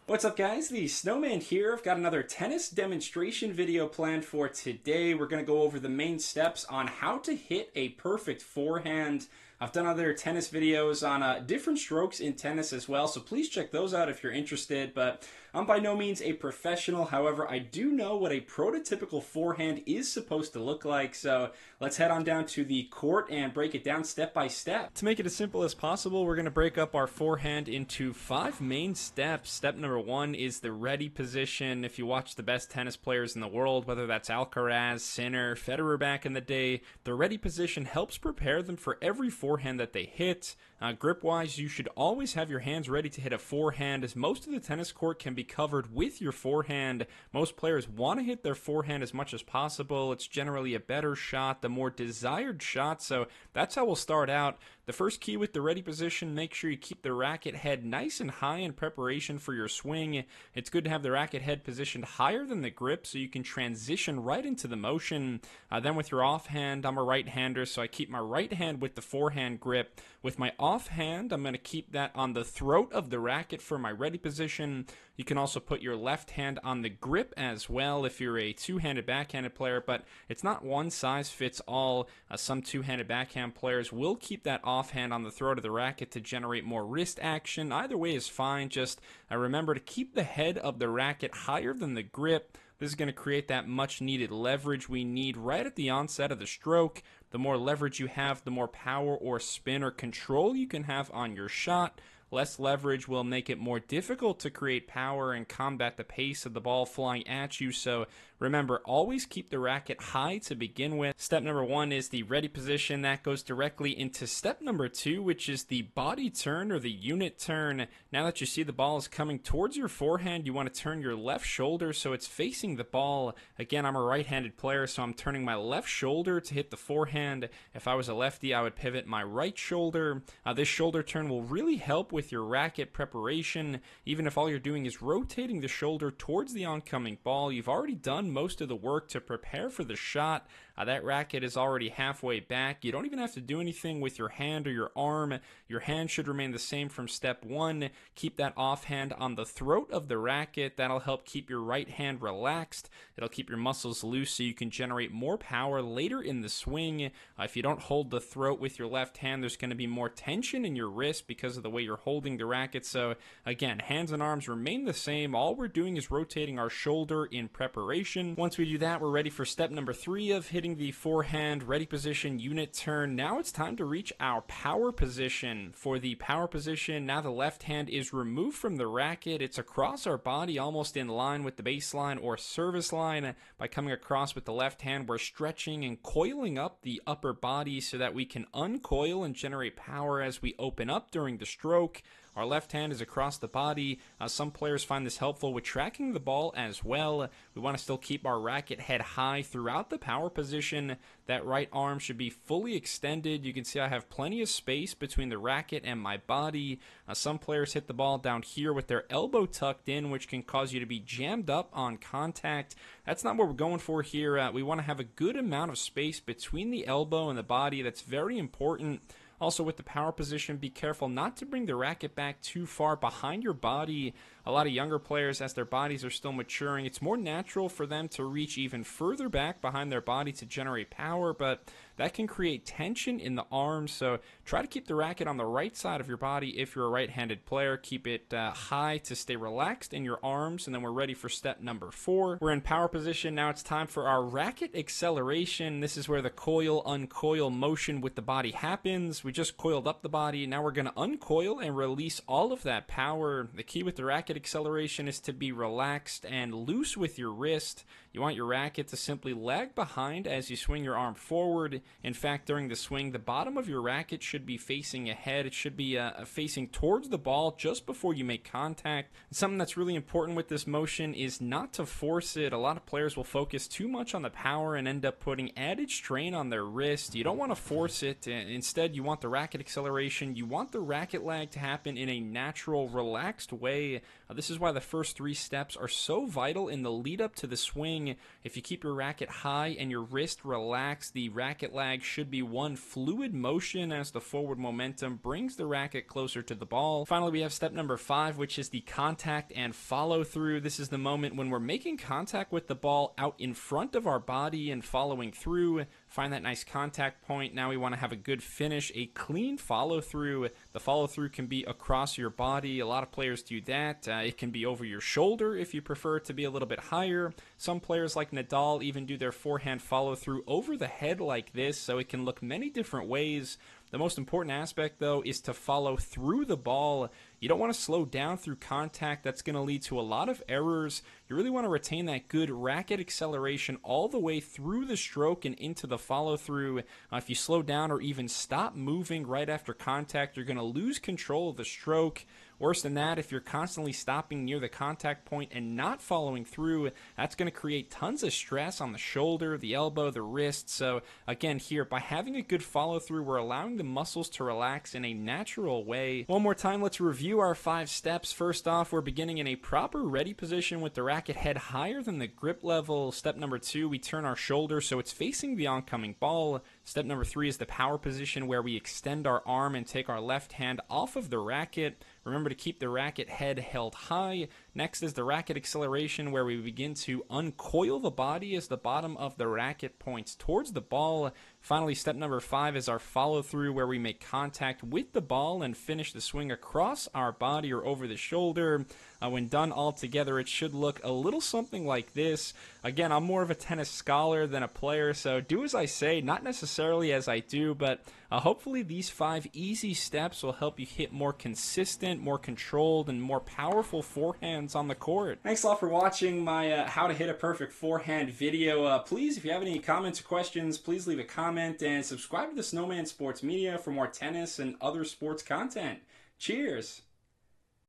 What's up guys, the Snowman here. I've got another tennis demonstration video planned for today. We're going to go over the main steps on how to hit a perfect forehand. I've done other tennis videos on different strokes in tennis as well, so please check those out if you're interested. But I'm by no means a professional. However, I do know what a prototypical forehand is supposed to look like, so let's head on down to the court and break it down step by step. To make it as simple as possible, we're going to break up our forehand into 5 main steps. Step number 1 is the ready position. If you watch the best tennis players in the world, whether that's Alcaraz, Sinner, Federer back in the day, the ready position helps prepare them for every forehand that they hit. Grip-wise, you should always have your hands ready to hit a forehand, as most of the tennis court can be covered with your forehand. Most players want to hit their forehand as much as possible. It's generally a better shot, the more desired shot, so that's how we'll start out. The first key with the ready position, make sure you keep the racket head nice and high in preparation for your swing. It's good to have the racket head positioned higher than the grip so you can transition right into the motion. Then with your offhand, I'm a right-hander, so I keep my right hand with the forehand grip. With my offhand, I'm going to keep that on the throat of the racket for my ready position. You can also put your left hand on the grip as well if you're a two-handed backhanded player, but it's not one size fits all. Some two-handed backhand players will keep that offhand on the throat of the racket to generate more wrist action. Either way is fine. Just remember to keep the head of the racket higher than the grip. This is going to create that much needed leverage we need right at the onset of the stroke. The more leverage you have, the more power or spin or control you can have on your shot. Less leverage will make it more difficult to create power and combat the pace of the ball flying at you. So remember, always keep the racket high to begin with. Step number 1 is the ready position. That goes directly into step number 2, which is the body turn or the unit turn. Now that you see the ball is coming towards your forehand, you want to turn your left shoulder so it's facing the ball. Again, I'm a right-handed player, so I'm turning my left shoulder to hit the forehand. If I was a lefty, I would pivot my right shoulder. This shoulder turn will really help with your racket preparation. Even if all you're doing is rotating the shoulder towards the oncoming ball, you've already done most of the work to prepare for the shot. That racket is already halfway back. You don't even have to do anything with your hand or your arm. Your hand should remain the same from step 1. Keep that offhand on the throat of the racket. That'll help keep your right hand relaxed. It'll keep your muscles loose so you can generate more power later in the swing. If you don't hold the throat with your left hand, there's going to be more tension in your wrist because of the way you're holding the racket. So again, hands and arms remain the same. All we're doing is rotating our shoulder in preparation. Once we do that, we're ready for step number 3 of hitting the forehand ready position unit turn. Now it's time to reach our power position. For the power position, now the left hand is removed from the racket. It's across our body, almost in line with the baseline or service line. By coming across with the left hand, we're stretching and coiling up the upper body so that we can uncoil and generate power as we open up during the stroke. Our left hand is across the body. Some players find this helpful with tracking the ball as well. We want to still keep our racket head high throughout the power position. That right arm should be fully extended. You can see I have plenty of space between the racket and my body. Some players hit the ball down here with their elbow tucked in, which can cause you to be jammed up on contact. That's not what we're going for here. We want to have a good amount of space between the elbow and the body. That's very important. Also, with the power position, be careful not to bring the racket back too far behind your body. A lot of younger players, as their bodies are still maturing, it's more natural for them to reach even further back behind their body to generate power, but that can create tension in the arms. So try to keep the racket on the right side of your body if you're a right-handed player. Keep it high to stay relaxed in your arms, and then we're ready for step number 4. We're in power position. Now it's time for our racket acceleration. This is where the coil-uncoil motion with the body happens. We just coiled up the body. Now we're going to uncoil and release all of that power. The key with the racket acceleration is to be relaxed and loose with your wrist. You want your racket to simply lag behind as you swing your arm forward. In fact, during the swing, the bottom of your racket should be facing ahead. It should be facing towards the ball just before you make contact. And something that's really important with this motion is not to force it. A lot of players will focus too much on the power and end up putting added strain on their wrist. You don't want to force it. Instead, you want want the racket acceleration, you want the racket lag to happen in a natural, relaxed way. This is why the first 3 steps are so vital in the lead up to the swing. If you keep your racket high and your wrist relaxed, the racket lag should be one fluid motion as the forward momentum brings the racket closer to the ball. Finally, we have step number 5, which is the contact and follow through. This is the moment when we're making contact with the ball out in front of our body and following through. Find that nice contact point. Now we want to have a good finish, a clean follow through. The follow through can be across your body. A lot of players do that. It can be over your shoulder if you prefer it to be a little bit higher. Some players like Nadal even do their forehand follow through over the head like this, so it can look many different ways. The most important aspect, though, is to follow through the ball. You don't want to slow down through contact. That's going to lead to a lot of errors. You really want to retain that good racket acceleration all the way through the stroke and into the follow-through. If you slow down or even stop moving right after contact, you're going to lose control of the stroke. Worse than that, if you're constantly stopping near the contact point and not following through, that's going to create tons of stress on the shoulder, the elbow, the wrist. So again, here, by having a good follow through, we're allowing the muscles to relax in a natural way. One more time, let's review our 5 steps. First off, we're beginning in a proper ready position with the racket head higher than the grip level. Step number 2, we turn our shoulder so it's facing the oncoming ball. Step number 3 is the power position, where we extend our arm and take our left hand off of the racket. Remember to keep the racket head held high. Next is the racket acceleration, where we begin to uncoil the body as the bottom of the racket points towards the ball. Finally, step number 5 is our follow through, where we make contact with the ball and finish the swing across our body or over the shoulder. When done all together, it should look a little something like this. Again, I'm more of a tennis scholar than a player, so do as I say, not necessarily as I do, but hopefully these 5 easy steps will help you hit more consistent, more controlled, and more powerful forehands on the court. Thanks a lot for watching my how to hit a perfect forehand video. Please, if you have any comments or questions, please leave a comment and subscribe to the Snowman Sports Media for more tennis and other sports content. Cheers!